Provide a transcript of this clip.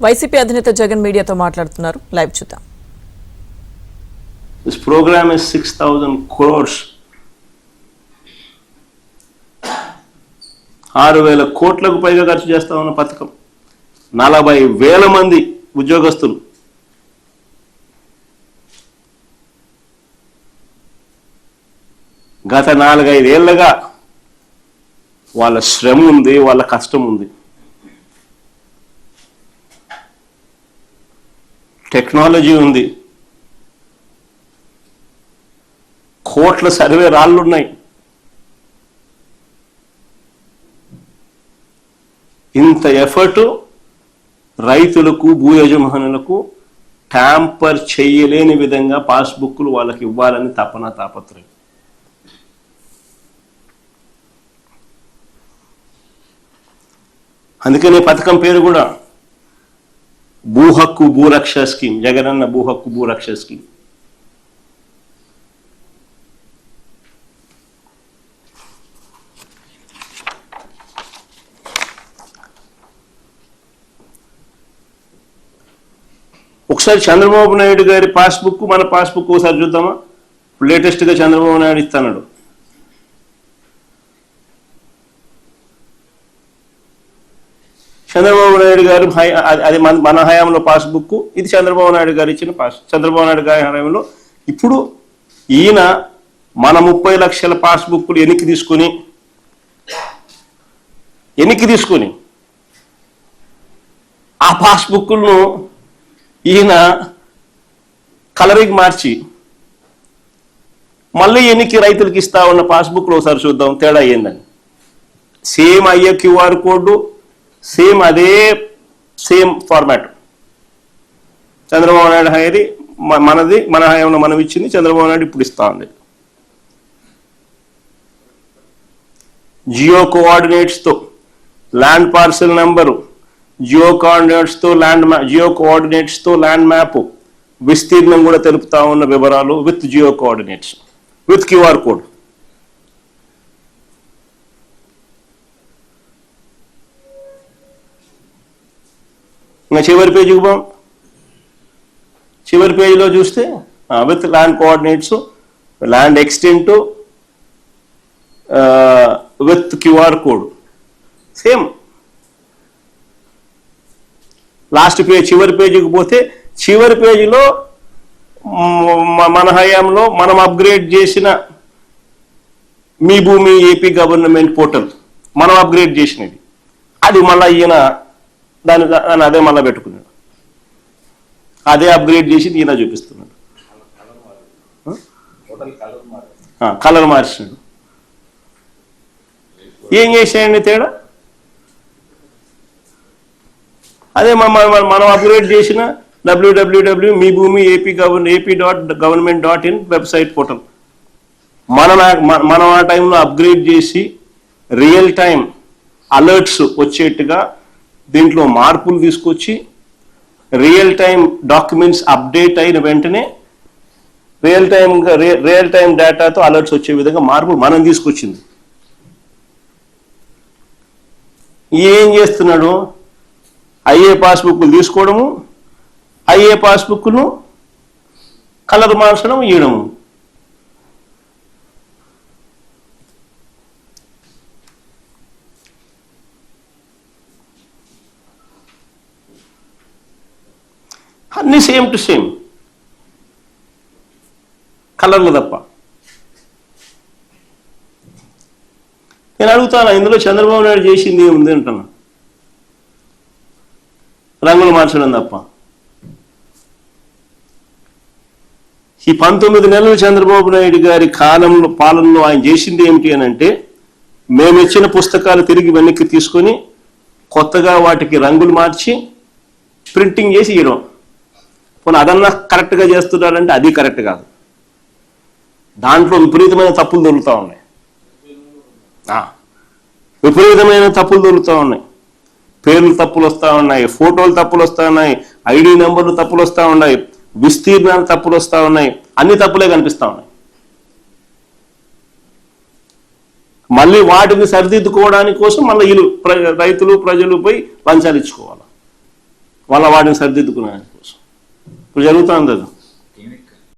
YCP అధినేత జగన్ మీడియాతో మాట్లాడుతున్నారు. లైవ్ చూద్దాం. This program is 6,000 crores. 6,000 కోట్లకు పైగా ఖర్చు చేస్తా ఉన్న పథకం. 40,000 మంది ఉద్యోగస్తులు. గత 4-5 ఏళ్లుగా వాళ్ళ శ్రమ ఉంది, వాళ్ళ కష్టం ఉంది. టెక్నాలజీ ఉంది, కోట్ల సర్వే రాళ్ళున్నాయి. ఇంత ఎఫర్టు రైతులకు, భూ యజమానులకు ట్యాంపర్ చేయలేని విధంగా పాస్బుక్లు వాళ్ళకి ఇవ్వాలని తపన తాపత్రయం. అందుకనే పథకం పేరు కూడా భూ హక్కు భూరక్ష స్కీమ్, జగనన్న భూ హక్కు భూరక్ష స్కీమ్. ఒకసారి చంద్రబాబు నాయుడు గారి పాస్బుక్, మన పాస్బుక్ ఒకసారి చూద్దామా? లేటెస్ట్గా చంద్రబాబు నాయుడు ఇస్తున్నాడు. చంద్రబాబు నాయుడు గారు అది మన హయాంలో పాస్బుక్, ఇది చంద్రబాబు నాయుడు గారు ఇచ్చిన చంద్రబాబు నాయుడు గారి హయాంలో. ఇప్పుడు ఈయన మన 30 లక్షల పాస్బుక్లు ఎన్నిక తీసుకుని ఆ పాస్బుక్లను ఈయన కలరింగ్ మార్చి మళ్ళీ ఎన్నికి రైతులకు ఇస్తా ఉన్న పాస్బుక్లు ఒకసారి చూద్దాం తేడా అయ్యిందని. సేమ్ అయ్యే QR code, same same format. Chandrababu Naidu హయాది మనది, మన హయాంలో మనం ఇచ్చింది, చంద్రబాబు నాయుడు ఇప్పుడు ఇస్తా ఉంది. జియో కోఆర్డినేట్స్తో ల్యాండ్ పార్సెల్ నెంబరు, జియో కోఆర్డినేట్స్తో ల్యాండ్ మ్యాప్, విస్తీర్ణం కూడా తెలుపుతా ఉన్న వివరాలు with geo coordinates, with QR code. ఇంకా చివరి పేజీకి పోం. చివరి పేజీలో చూస్తే with land coordinates, land extent, with QR code same. Last page చివరి పేజీకి పోతే చివరి పేజీలో మన హయాంలో మనం అప్గ్రేడ్ చేసిన మీ భూమి ఏపీ గవర్నమెంట్ పోర్టల్ మనం అప్గ్రేడ్ చేసినది, అది మళ్ళీ ఈయన దాన్ని అదే మళ్ళీ పెట్టుకున్నాడు. అదే అప్గ్రేడ్ చేసి ఈయన చూపిస్తున్నాడు. కలర్ మార్చినాడు. ఏం చేసాయండి తేడా? అదే మనం అప్గ్రేడ్ చేసిన www మీ భూమి ap.government.in వెబ్సైట్ పోర్టల్ మనం ఆ టైంలో అప్గ్రేడ్ చేసి రియల్ టైం అలర్ట్స్ వచ్చేట్టుగా దీంట్లో మార్పులు తీసుకొచ్చి రియల్ టైం డాక్యుమెంట్స్ అప్డేట్ అయిన వెంటనే రియల్ టైం డేటాతో అలర్ట్స్ వచ్చే విధంగా మార్పులు మనం తీసుకొచ్చింది. ఏం చేస్తున్నాడు? అయ్యే పాస్బుక్లు తీసుకోవడము, అయ్యే పాస్బుక్ను కలర్ మార్చడం, ఇవ్వడము. అన్ని సేమ్ టు సేమ్ కలర్లు తప్ప. నేను అడుగుతాను, ఇందులో చంద్రబాబు నాయుడు చేసింది ఏముంది అంటున్నా? రంగులు మార్చడం తప్ప. ఈ 19 నెలలు చంద్రబాబు నాయుడు గారి పాలనలో ఆయన చేసింది ఏమిటి అని అంటే, మేము ఇచ్చిన పుస్తకాలు తిరిగి వెనక్కి తీసుకొని కొత్తగా వాటికి రంగులు మార్చి ప్రింటింగ్ చేసి ఇవ్వడం. పోనీ అదన్నా కరెక్ట్గా చేస్తున్నాడంటే అది కరెక్ట్ కాదు. దాంట్లో విపరీతమైన తప్పులు దొరుకుతూ ఉన్నాయి. పేర్లు తప్పులు వస్తూ ఉన్నాయి, ఫోటోలు తప్పులు వస్తూ ఉన్నాయి, ఐడి నెంబర్లు తప్పులు వస్తూ ఉన్నాయి, విస్తీర్ణాలు తప్పులు వస్తూ ఉన్నాయి, అన్ని తప్పులే కనిపిస్తూ ఉన్నాయి. మళ్ళీ వాటిని సరిదిద్దుకోవడానికి కోసం మళ్ళీ రైతులు ప్రజలు పోయి లంచాలు ఇచ్చుకోవాలి. వాళ్ళ వాటిని సరిదిద్దుకునే కోసం ఇప్పుడు జరుగుతుంది అది.